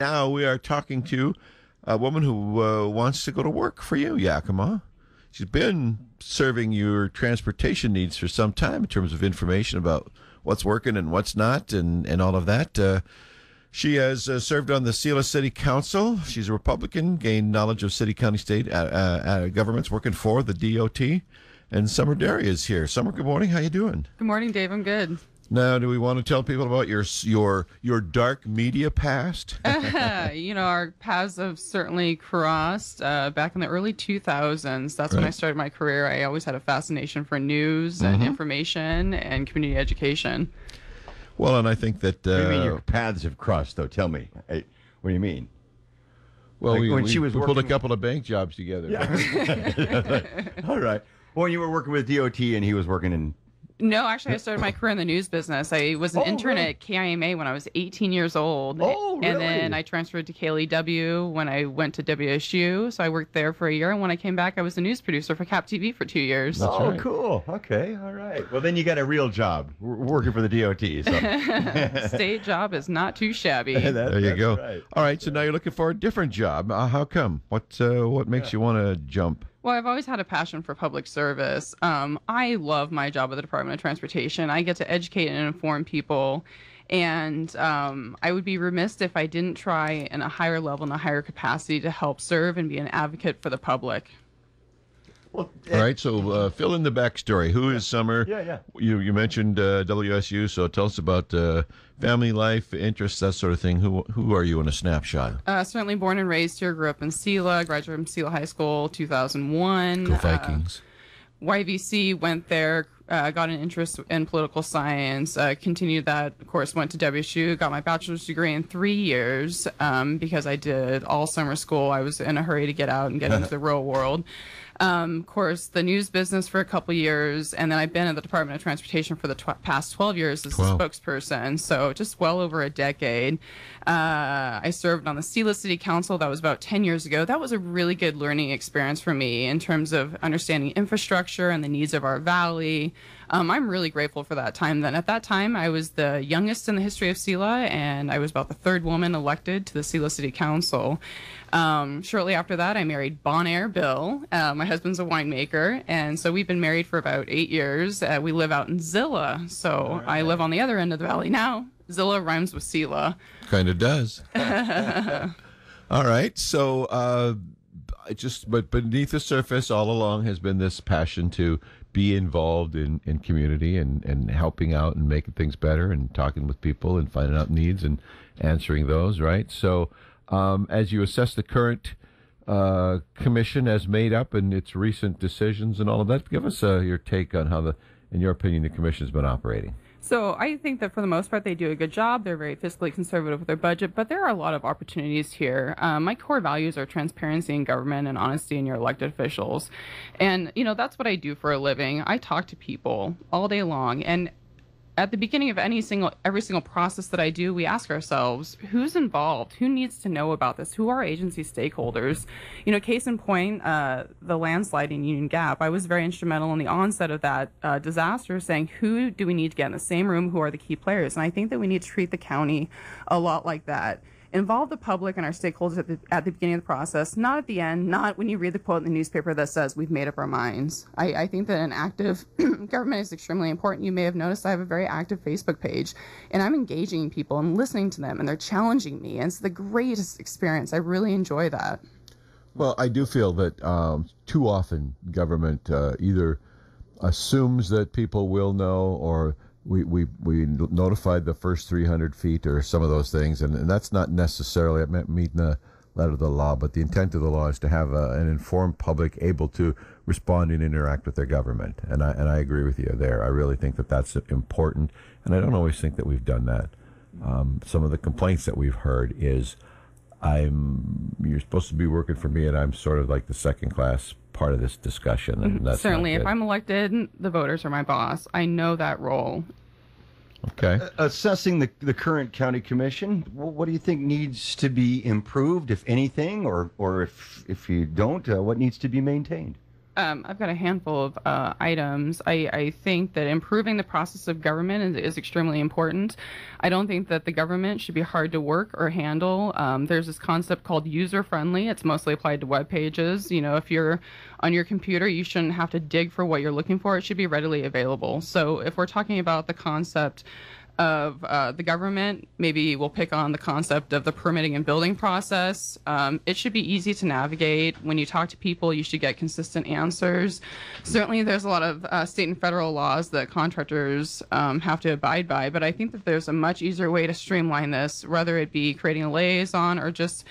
Now we are talking to a woman who wants to go to work for you, Yakima. She's been serving your transportation needs for some time in terms of information about what's working and what's not and all of that. She has served on the Sela City Council. She's a Republican, gained knowledge of city, county, state governments, working for the DOT. And Summer Derrey is here. Summer, good morning. How you doing? Good morning, Dave. I'm good. Now, do we want to tell people about your dark media past? Our paths have certainly crossed back in the early 2000s. That's when I started my career. I always had a fascination for news and information and community education. Well, and I think that... what do you mean your paths have crossed, though? Tell me. What do you mean? Well, like we pulled a couple of bank jobs together. Yeah. All right. When you were working with DOT and he was working in... No, actually, I started my career in the news business. I was an intern at KIMA when I was 18 years old. Oh, really? And then I transferred to KLEW when I went to WSU. So I worked there for a year. And when I came back, I was a news producer for Cap TV for 2 years. That's right. Cool. Okay. All right. Well, then you got a real job working for the DOT. So. State job is not too shabby. There you go. Right. All right. So now you're looking for a different job. How come? What makes you want to jump? Well, I've always had a passion for public service. I love my job at the Department of Transportation. I get to educate and inform people. And I would be remiss if I didn't try in a higher level and a higher capacity to help serve and be an advocate for the public. Well, all right, so fill in the backstory. Who is Summer? Yeah. You mentioned WSU, so tell us about family life, interests, that sort of thing. Who are you in a snapshot? Certainly born and raised here, grew up in Sela, graduated from Sela High School 2001. Go Vikings. YVC, went there, got an interest in political science, continued that, of course, went to WSU, got my bachelor's degree in 3 years because I did all summer school. I was in a hurry to get out and get into the real world. Of course, the news business for a couple years, and then I've been at the Department of Transportation for the past 12 years as a spokesperson, so just well over a decade. I served on the Sela City Council. That was about 10 years ago. That was a really good learning experience for me in terms of understanding infrastructure and the needs of our valley. I'm really grateful for that time. Then at that time, I was the youngest in the history of Sela, and I was about the third woman elected to the Sela City Council. Shortly after that, I married Bon Air Bill. My husband's a winemaker, and so we've been married for about 8 years. We live out in Zilla, so I live on the other end of the valley now. Zilla rhymes with Sela. Kind of does. All right, so but beneath the surface all along has been this passion to be involved in community and helping out and making things better and talking with people and finding out needs and answering those, right? So as you assess the current commission as made up and its recent decisions and all of that, give us your take on how, in your opinion, the commission has been operating. So I think that for the most part, they do a good job. They're very fiscally conservative with their budget, but there are a lot of opportunities here. My core values are transparency in government and honesty in your elected officials. And, that's what I do for a living. I talk to people all day long. And at the beginning of every single process that I do, we ask ourselves, who's involved? Who needs to know about this? Who are our agency stakeholders? Case in point, the landslide in Union Gap. I was very instrumental in the onset of that disaster, saying, who do we need to get in the same room? Who are the key players? And I think that we need to treat the county a lot like that. Involve the public and our stakeholders at the beginning of the process, not at the end, not when you read the quote in the newspaper that says we've made up our minds. I think that an active government is extremely important. You may have noticed I have a very active Facebook page, and I'm engaging people and listening to them, and they're challenging me, and it's the greatest experience. I really enjoy that. Well, I do feel that too often government either assumes that people will know, or we notified the first 300 feet or some of those things, and that's not necessarily meeting the letter of the law, but the intent of the law is to have an informed public able to respond and interact with their government, and I agree with you there. I really think that that's important, and I don't always think that we've done that. Some of the complaints that we've heard is, you're supposed to be working for me, and I'm sort of like the second class part of this discussion, and that's certainly if I'm elected, the voters are my boss. I know that role. Okay. Assessing the current county commission, what do you think needs to be improved, if anything, or if you don't, what needs to be maintained? I've got a handful of items. I think that improving the process of government is extremely important. I don't think that the government should be hard to work or handle. There's this concept called user-friendly. It's mostly applied to web pages. You know, if you're on your computer, you shouldn't have to dig for what you're looking for. It should be readily available. So if we're talking about the concept of the government, maybe we'll pick on the concept of the permitting and building process. It should be easy to navigate. When you talk to people, you should get consistent answers. Certainly, there's a lot of state and federal laws that contractors have to abide by, but I think that there's a much easier way to streamline this, whether it be creating a liaison or just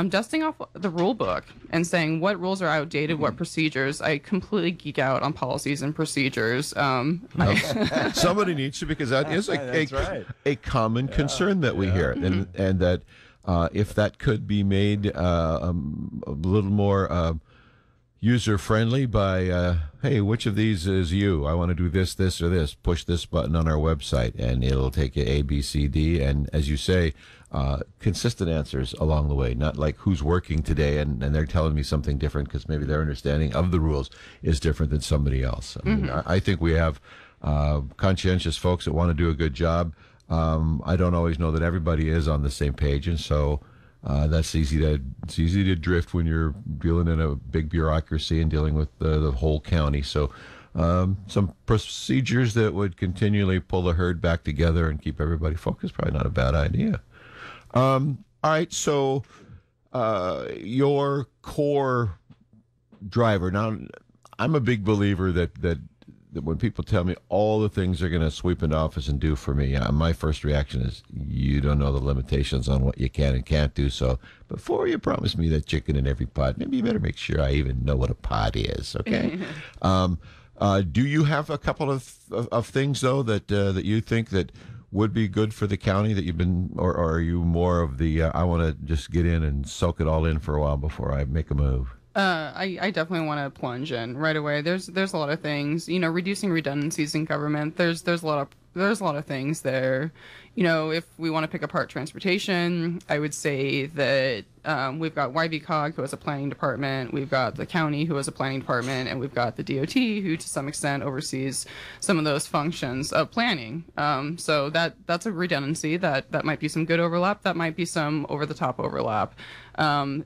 dusting off the rule book and saying what rules are outdated, what procedures. I completely geek out on policies and procedures. Somebody needs to, because that is a common concern that we hear, and that if that could be made a little more user-friendly by, hey, which of these is you? I want to do this, this, or this. Push this button on our website, and it'll take you A, B, C, D, and as you say, consistent answers along the way, not like who's working today and they're telling me something different because maybe their understanding of the rules is different than somebody else. I mean, I think we have conscientious folks that want to do a good job. I don't always know that everybody is on the same page, and so it's easy to drift when you're dealing in a big bureaucracy and dealing with the whole county. So some procedures that would continually pull the herd back together and keep everybody focused, probably not a bad idea. All right, so your core driver. Now, I'm a big believer that when people tell me all the things they're going to sweep into office and do for me, my first reaction is, you don't know the limitations on what you can and can't do. So before you promise me that chicken in every pot, maybe you better make sure I even know what a pot is, okay? Do you have a couple of things, though, that you think that would be good for the county that you've been, or are you more of the, I want to just get in and soak it all in for a while before I make a move? I definitely want to plunge in right away. There's a lot of things, you know, reducing redundancies in government. There's a lot of things there. You know, if we want to pick apart transportation, I would say that we've got YVCOG, who has a planning department, we've got the county, who has a planning department, and we've got the DOT, who to some extent oversees some of those functions of planning. So that's a redundancy. That might be some good overlap. That might be some over-the-top overlap.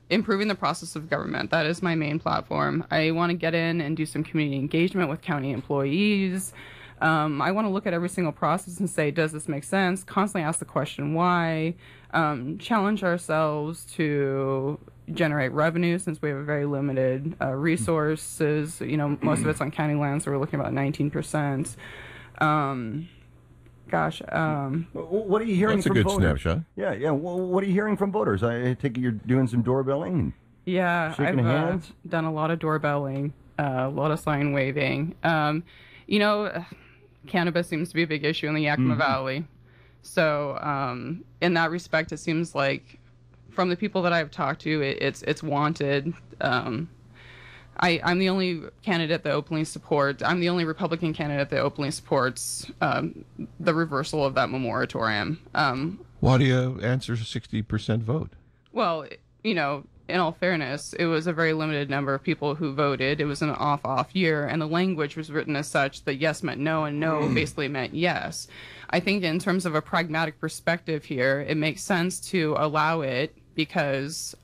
Improving the process of government. That is my main platform. I want to get in and do some community engagement with county employees. I want to look at every single process and say, does this make sense? Constantly ask the question, why? Challenge ourselves to generate revenue, since we have a very limited resources. You know, most of it's on county land, so we're looking at about 19%. What are you hearing That's from a good voters? snapshot. Yeah. Well, what are you hearing from voters? I take it you're doing some doorbelling? Yeah, shaking hands? Done a lot of doorbelling, a lot of sign waving. You know, cannabis seems to be a big issue in the Yakima Valley. So in that respect, it seems like from the people that I've talked to, it's wanted. I'm the only candidate that openly supports. I'm the only Republican candidate that openly supports the reversal of that moratorium. Why do you answer 60% vote? Well, you know, in all fairness, it was a very limited number of people who voted. It was an off year, and the language was written as such that yes meant no and no basically meant yes. I think in terms of a pragmatic perspective here, it makes sense to allow it because,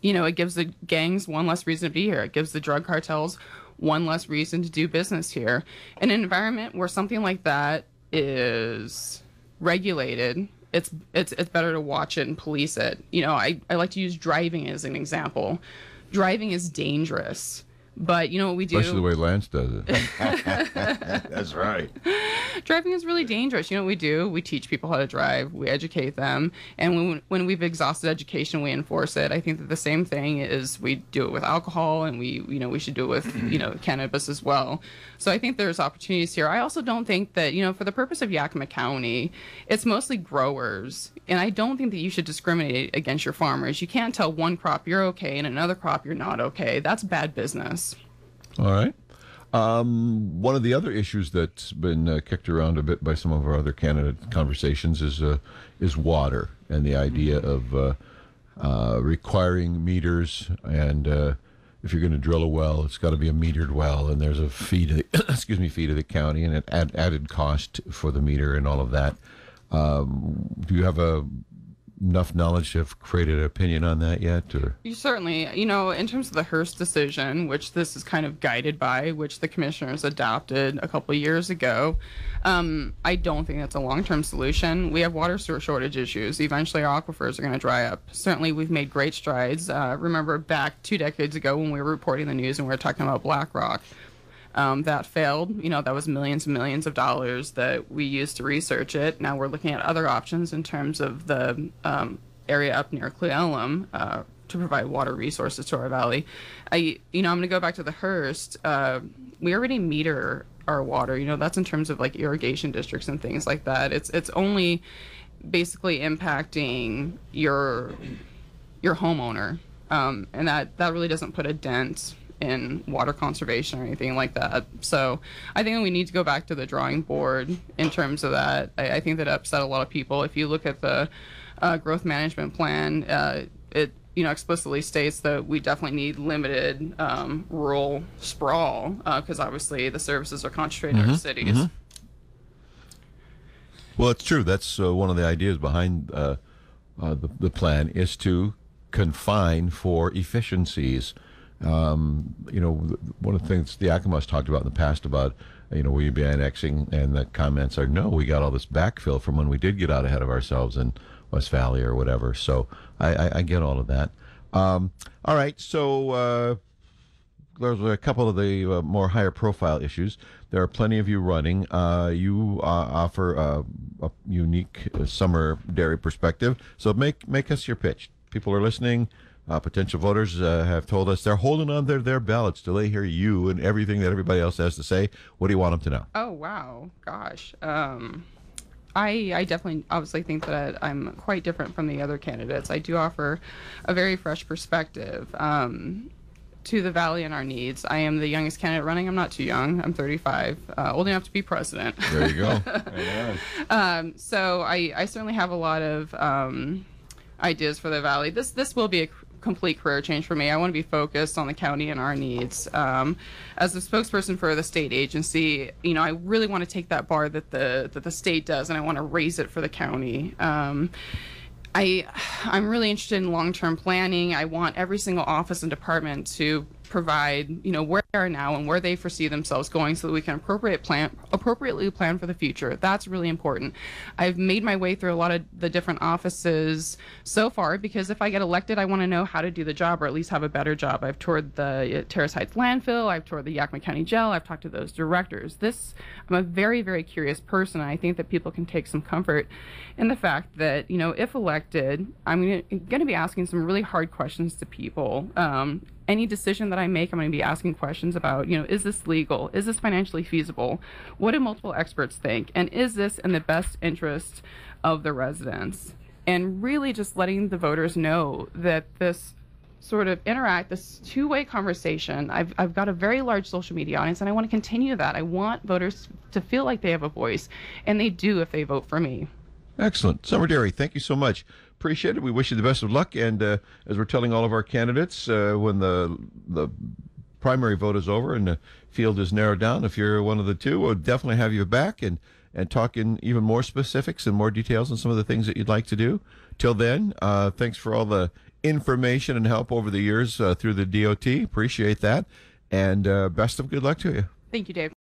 you know, it gives the gangs one less reason to be here. It gives the drug cartels one less reason to do business here. In an environment where something like that is regulated, it's better to watch it and police it. You know, I like to use driving as an example. Driving is dangerous, but you know what we do? Especially the way Lance does it. That's right. Driving is really dangerous. You know what we do? We teach people how to drive. We educate them. And when we've exhausted education, we enforce it. I think that the same thing is we do it with alcohol, and we should do it with, cannabis as well. So I think there's opportunities here. I also don't think that, for the purpose of Yakima County, it's mostly growers. And I don't think that you should discriminate against your farmers. You can't tell one crop you're okay and another crop you're not okay. That's bad business. All right. One of the other issues that's been kicked around a bit by some of our other candidate conversations is water, and the idea of requiring meters and if you're going to drill a well, it's got to be a metered well, and there's a fee to fee to the county, and an added cost for the meter and all of that. Do you have enough knowledge to have created an opinion on that yet? Or? You certainly, in terms of the Hearst decision, which this is kind of guided by, which the commissioners adopted a couple of years ago, I don't think that's a long-term solution. We have water shortage issues. Eventually our aquifers are going to dry up. Certainly we've made great strides. Remember back 2 decades ago when we were reporting the news and we were talking about BlackRock. That failed. That was millions and millions of dollars that we used to research it. Now we're looking at other options in terms of the area up near Cleellum to provide water resources to our valley. I'm going to go back to the Hearst. We already meter our water. That's in terms of like irrigation districts and things like that. It's only basically impacting your homeowner, and that really doesn't put a dent in water conservation or anything like that. So I think we need to go back to the drawing board in terms of that. I think that upset a lot of people. If you look at the growth management plan, it explicitly states that we definitely need limited rural sprawl because obviously the services are concentrated in our cities. Mm-hmm. Well, it's true. That's one of the ideas behind the plan is to confine for efficiencies. One of the things the Yakima's talked about in the past about, will you be annexing? And the comments are, no, we got all this backfill from when we did get out ahead of ourselves in West Valley or whatever. So I get all of that. All right. So there's a couple of the more higher profile issues. There are plenty of you running. You offer a unique summer dairy perspective. So make us your pitch. People are listening. Potential voters have told us they're holding on their ballots till they hear you and everything that everybody else has to say. What do you want them to know? Oh, wow. Gosh. I definitely obviously think that I'm quite different from the other candidates. I do offer a very fresh perspective to the valley and our needs. I am the youngest candidate running. I'm not too young. I'm 35, old enough to be president. There you go. So I certainly have a lot of ideas for the valley. This will be a complete career change for me. I want to be focused on the county and our needs. As a spokesperson for the state agency, I really want to take that bar that the state does, and I want to raise it for the county. I'm really interested in long-term planning. I want every single office and department to provide, where they are now and where they foresee themselves going so that we can appropriately plan for the future. That's really important. I've made my way through a lot of the different offices so far because if I get elected, I want to know how to do the job or at least have a better job. I've toured the Terrace Heights landfill. I've toured the Yakima County Jail. I've talked to those directors. I'm a very, very curious person. And I think that people can take some comfort in the fact that, if elected, I'm going to be asking some really hard questions to people. Any decision that I make, I'm going to be asking questions about, is this legal? Is this financially feasible? What do multiple experts think? And is this in the best interest of the residents? And really just letting the voters know that this sort of this two-way conversation, I've got a very large social media audience, and I want to continue that. I want voters to feel like they have a voice, and they do if they vote for me. Excellent. Summer Derrey, thank you so much. Appreciate it. We wish you the best of luck. And as we're telling all of our candidates, when the primary vote is over and the field is narrowed down, if you're one of the two, we'll definitely have you back and talk in even more specifics and more details on some of the things that you'd like to do. Till then, thanks for all the information and help over the years through the DOT. Appreciate that. And best of good luck to you. Thank you, Dave.